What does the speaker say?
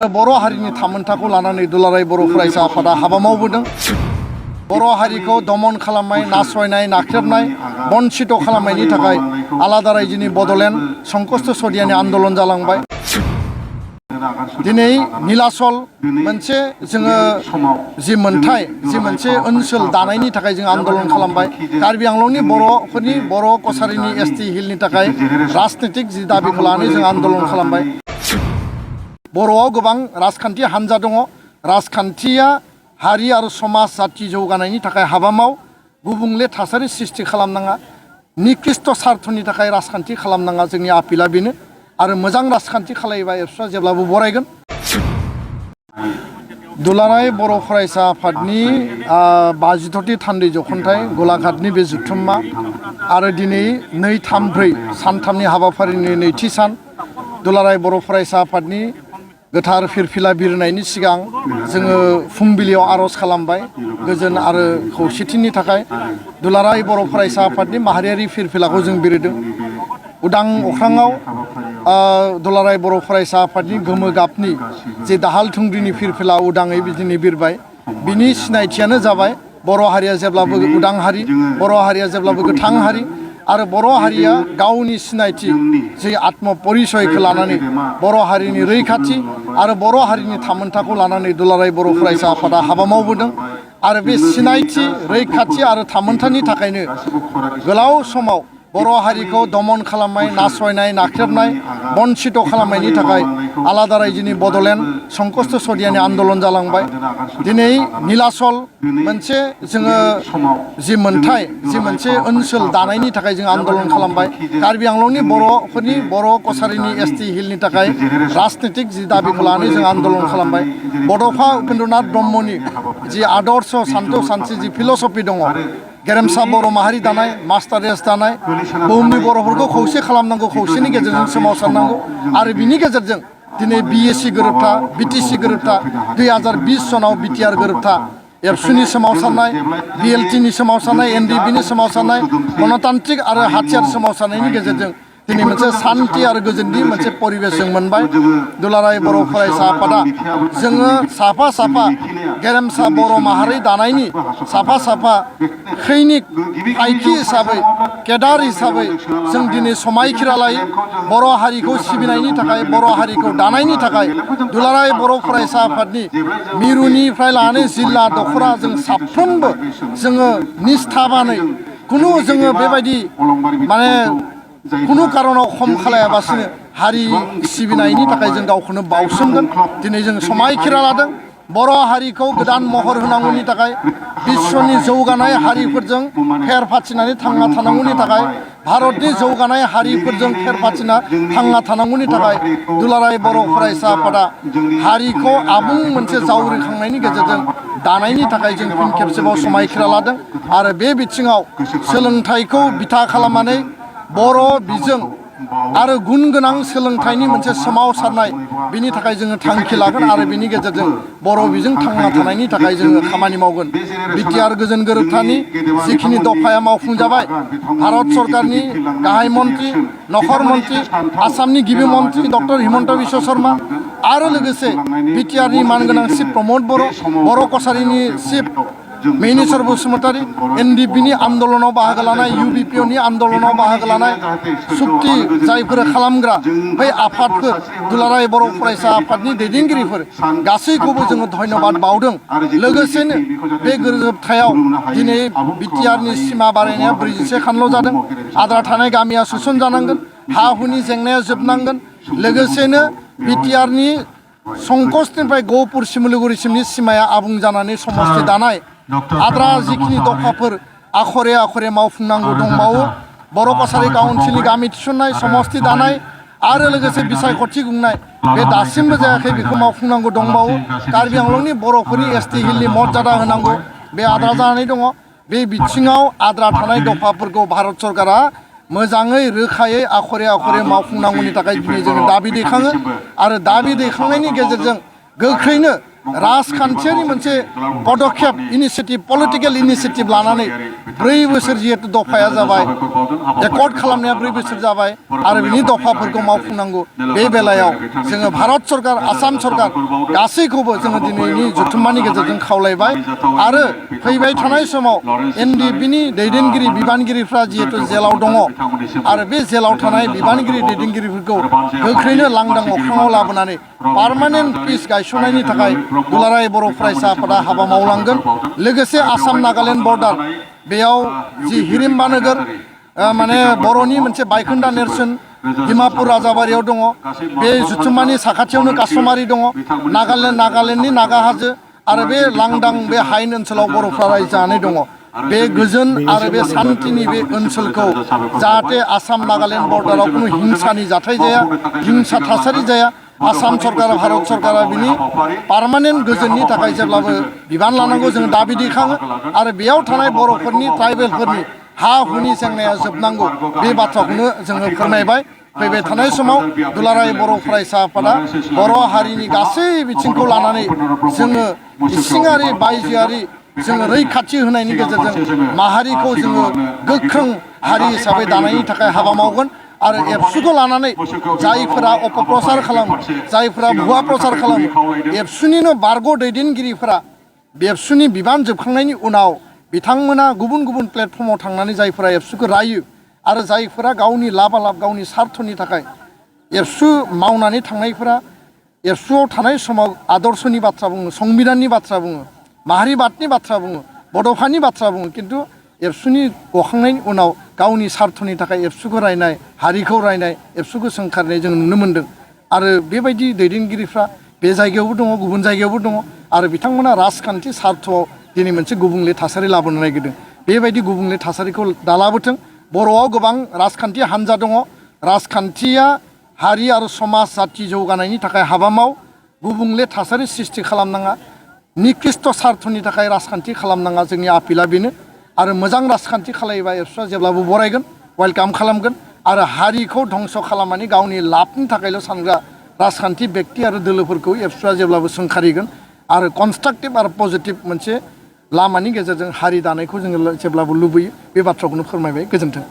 बर' हारिनि थामोनथाखौ लानानै दुलाराय बर' फरायसा आफादा हाबा मावबोदों। बर' हारिखौ दमन खालामनाय, नासयनाय, नाख्रेबनाय, बन्चित खालामनायनि थाखाय आलादा रायजोनि बड'लेण्ड संकष्ट सदियानि आन्दलन जालांबाय। दिनै नीलाचल मोनसे जोङो जि मोनथाय जि मोनसे ओनसोल दानायनि थाखाय जों आन्दलन खालामबाय। कार्बि आंलंनि बर'फोरनि बर' कसारिनि एसटि हिलनि थाखाय राजनीतिक जि दाबिखौ लानानै जों आन्दलन खालामबाय। बर'आव गोबां राजखान्थि हान्जा दङ। राजखान्थिया हारि आरो समाज जाथि जौगानायनि थाखाय हाबा माव, गुबुंले थासारि सृष्टि खालामनाङा, निकृष्ट स्वार्थनि थाखाय राजखान्थि खालामनाङा। जोंनि आपिला बेनो आरो मोजां राजखान्थि खालामोबा एबसुआ जेब्लाबो बरायगोन। दुलाराय बर' फरायसा आफादनि 52थि थान्दै जख'न्थाइ गलाघाटनि बे जुथुम्मा आरो दिनै 2, 3, 4 सानथामनि हाबाफारिनि नैथि सान दुलाराय बर' फरायसा आफादनि गोथार फिरफिला बिरनायनि सिगां जोङो फुंबिलियाव आर'ज खालामबाय गोजोन आरो खौसेथिनि थाखाय। दुलाराय बर' फरायसा आफादनि माहारियारि फिरफिलाखौ जों बिरदों। उदां अख्राङाव दुलाराय बर' फरायसा आफादनि गोमो गाबनि जे दाहाल थुंग्रिनि फिरफिला उदाङै बिदिनो बिरबाय। बिनि सिनायथियानो जाबाय बर' हारिया जेब्लाबो उदां हारि, बर' हारिया जेब्लाबो गोथां हारि आरो बर' हारिया गावनि सिनायथि जे आत्म परिचयखौ लानानै बर' हारिनि रैखाथि आरो बर' हारिनि थामोनथाखौ लानानै दुलाराय बर' फरायसा आफादा हाबा मावबोदों। आरो बे सिनायथि, रैखाथि आरो थामोनथानि थाखायनो गोलाव समाव बर' हारिखौ दमन खालामनाय, नासयनाय, नाख्रेबनाय, बन्चित खालामनायनि थाखाय आलादा रायजोनि बड'लेण्ड संकष्ट सदियानि आन्दलन जालांबाय। दिनै नीलाचल मोनसे जोङो जि मोनथाय जि मोनसे ओनसोल दानायनि थाखाय जों आन्दलन खालामबाय। कार्बि आंलंनि बर'फोरनि बर' कसारिनि एसटि हिलनि थाखाय राजनीतिक जि दाबिखौ लानानै जों आन्दलन खालामबाय। बड'फा उपेन्द्रनाथ ब्रह्मनि जि आदर्श सान्थौ सानस्रि जि फिलसफि दङ, गेरेमसा बर' माहारि दानाय, मास्टार रेस दानाय, बुहुमनि बर'फोरखौ खौसे खालामनांगौ, खौसेनि गेजेरजों सोमावसारनांगौ आरो बिनि गेजेरजों दिनै बिएसि गोरोबथा, बिटिसि गोरोबथा, 2020 सनाव बिटिआर गोरोबथा, एबसुनि सोमावसारनाय, बिएलटिनि सोमावसारनाय, एनडिपिनि सोमावसारनाय, गणतान्त्रिक आरो हाथियार सोमावसारनायनि गेजेरजों दिनै मोनसे सान्थि आरो गोजोननि मोनसे परिबेस जों मोनबाय। दुलाराय बर' फरायसा आफादा जोङो साफा साफा गेरेमसा बर' माहारि दानायनि साफा साफा खैनिक फायखि हिसाबै, केदार हिसाबै जों दिनै समायखिरा लायो। बर' हारिखौ सिबिनायनि थाखाय, बर' हारिखौ दानायनि थाखाय दुलाराय बर' फरायसा आफादनि मिरुनिफ्राय लानानै जिल्ला दख'रा जों साफ्रोमबो जोङो निस्थाबानै खुनु जोङो बेबायदि माने खुनु कारनाव खम खालायाबासिनो हारि सिबिनायनि थाखाय जों गावखौनो बावसोमगोन। दिनै जों समायखिरा लादों बर' हारिखौ गोदान महर होनांगौनि थाखाय, बिश्वनि जौगानाय हारिफोरजों फेर फाथिनानै थांना थानांगौनि थाखाय, भारतनि जौगानाय हारिफोरजों फेर फाथिना थांना थानांगौनि थाखाय दुलाराय बर' फरायसा आफादा हारिखौ आबुं मोनसे जावरिखांनायनि गेजेरजों दानायनि थाखाय जों फिन खेबसेबाव समायखिरा लादों। आरो बे बिथिङाव सोलोंथाइखौ बिथा खालामनानै बर' बिजों आरो गुन गोनां सोलोंथाइनि मोनसे सोमावसारनाय, बिनि थाखाय जोङो थांखि लागोन आरो बिनि गेजेरजों बर' बिजों थांना थानायनि थाखाय जोङो खामानि मावगोन। बिटिआर गोजोन गोरोबथानि जिखिनि दफाया मावफुंजाबाय, भारत सरकारनि गाहाय मन्त्रि, नखर मन्त्रि, आसामनि गिबि मन्त्रि डक्टर हिमन्त बिश्व शर्मा आरो लोगोसे बिटिआरनि मानगोनां चिफ प्रमद बर', बर' कसारिनि चिफ मिनिस्टार बसुमतारी, एनडिपिनि आन्दलनाव बाहागो लानाय, इउबिपिअनि आन्दलनाव बाहागो लानाय, सुक्ति जायफोर खालामग्रा बै आफादफोर, दुलाराय बर' फरायसा आफादनि दैदेनगिरिफोर गासैखौबो जोङो धन्यबाद बावदों। लोगोसेनो बे गोरोबथायाव दिनै बिटिआरनि सिमा बारायनाया 43 खानल' जादों। आद्रा थानाय गामिया सोसनजानांगोन, हा हुनि जेंनाया जोबनांगोन। लोगोसेनो बिटिआरनि संकष्टनिफ्राय गहपुर सिमलिगुरिसिमनि सिमाया आबुं जानानै समस्ति दानाय, आद्रा जिखिनि दफाफोर आखरे आखरे मावफुंनांगौ दंबावो, बर' कसारि काउन्सिलनि गामि थिसननाय, समस्ति दानाय आरो लोगोसे बिसायख'थि खुंनाय, बे दासिमबो जायाखै, बेखौ मावफुंनांगौ दंबावो। कार्बि आंलंनि बर'फोरनि एसटि हिलनि मर्यादा होनांगौ, बे आद्रा जानानै दङ। बे बिथिङाव आद्रा थानाय दफाफोरखौ भारत सरकारा मोजाङै रोखायै आखरे आखरे मावफुंनांगौनि थाखाय दिनै जोङो दाबि दैखाङो आरो दाबि दैखांनायनि गेजेरजों गोख्रैनो राजखान्थियारि मोनसे पदक्षेप इनिशिएटिभ पलिटिकेल इनिशिएटिभ लानानै 4 बोसोर जिहेतु दफाया जाबाय एकर्ड खालामनाया 4 बोसोर जाबाय आरो बिनि दफाफोरखौ मावफुंनांगौ बे बेलायाव जोङो भारत सरकार आसाम सरकार गासैखौबो जोङो दिनैनि जथुम्मानि गेजेरजों खावलायबाय आरो फैबाय थानाय समाव एनडिएफबिनि दैदेनगिरि बिबानगिरिफ्रा जिहेतु जेलाव दङ आरो बे जेलाव थानाय बिबानगिरि दैदेनगिरिफोरखौ गोख्रैनो लांदां अख्राङाव लाबोनानै पार्मानेन्ट पिस गायसननायनि थाखाय दुलाराय बर' फरायसा आफादा हाबा मावलांगोन लोगोसे आसाम नागालेण्ड बर्डार बेयाव जि हिरिम्बा नोगोर माने बर'नि मोनसे बायखोन्दा नेरसोन डिमापुर राजाबारियाव दङ बे जुथुम्मानि साखाथियावनो कासमारि दङ नागालेण्डनि नागा हाजो आरो बे लांदां बे हायेन ओनसोलाव बर'फ्रा रायजो जानानै दङ बे गोजोन आरो बे शान्तिनि बे ओनसोलखौ जाहाथे आसाम नागालेण्ड बर्डाराव कुनु हिंसानि जाथाय जाया हिंसा थासारि जाया आसाम सरकार भारत सरकारा बिनि पार्मानेन्ट गोजोननि थाखाय जेब्लाबो बिबान लानांगौ जों दाबि दैखाङो आरो बेयाव थानाय बर'फोरनि ट्राइबेलफोरनि हा हुनि जेंनाया जोबनांगौ बे बाथ्राखौनो जोङो फोरमायबाय फैबाय थानाय समाव दुलाराय बर' फरायसा आफादा बर' हारिनि गासै बिथिंखौ लानानै जोङो इसिङारि बायजोआरि जोङो रैखाथि होनायनि गेजेरजों माहारिखौ जोङो गोख्रों हारि हिसाबै दानायनि थाखाय हाबा मावगोन आरो एबसुखौ लानानै जायफोरा अपप्रचार खालामो जायफोरा भुवा प्रचार खालामो एबसुनिनो बारग' दैदेनगिरिफोरा एबसुनि बिबान जोबखांनायनि उनाव बिथांमोना गुबुन गुबुन प्लेटफर्माव थांनानै जायफोरा एबसुखौ रायो आरो जायफोरा गावनि लाबालाब गावनि सार्थनि थाखाय एबसु मावनानै थांनायफोरा एबसुआव थानाय समाव आदर्शनि बाथ्रा बुङो संबिधाननि बाथ्रा बुङो माहारिबादनि बाथ्रा बुङो बड'फानि बाथ्रा बुङो खिन्थु एबसुनि गखांनायनि उनाव गावनि सार्थनि थाखाय एबसुखौ रायनाय हारिखौ रायनाय एबसुखौ सोंखारनाय जों नुनो मोन्दों आरो बेबायदि दैदेनगिरिफ्रा बे जायगायावबो दङ गुबुन जायगायावबो दङ आरो बिथांमोना राजखान्थि सार्थआव दिनै मोनसे गुबुंले थासारि लाबोनो नागिरदों बेबायदि गुबुंले थासारिखौ दालाबोथों बर'आव गोबां राजखान्थि हान्जा दङ राजखान्थिया हारि आरो समाज जाथि जौगानायनि थाखाय हाबा माव गुबुंले थासारि सृष्टि खालामनाङा निकृष्ट सार्थनि थाखाय राजखान्थि खालामनाङा जोंनि आपिला बेनो आरो मोजां राजखान्थि खालायोबा एबसुआ जेब्लाबो बरायगोन वेलकाम खालामगोन आरो हारिखौ धंस खालामनानै गावनि लाबनि थाखायल' सानग्रा राजखान्थि बेक्ति आरो दोलोफोरखौ एबसुआ जेब्लाबो सोंखारिगोन आरो कनस्ट्राक्टिभ आरो पजिटिभ मोनसे लामानि गेजेरजों हारि दानायखौ जोङो जेब्लाबो लुबैयो बे बाथ्राखौनो फोरमायबाय गोजोन्थों।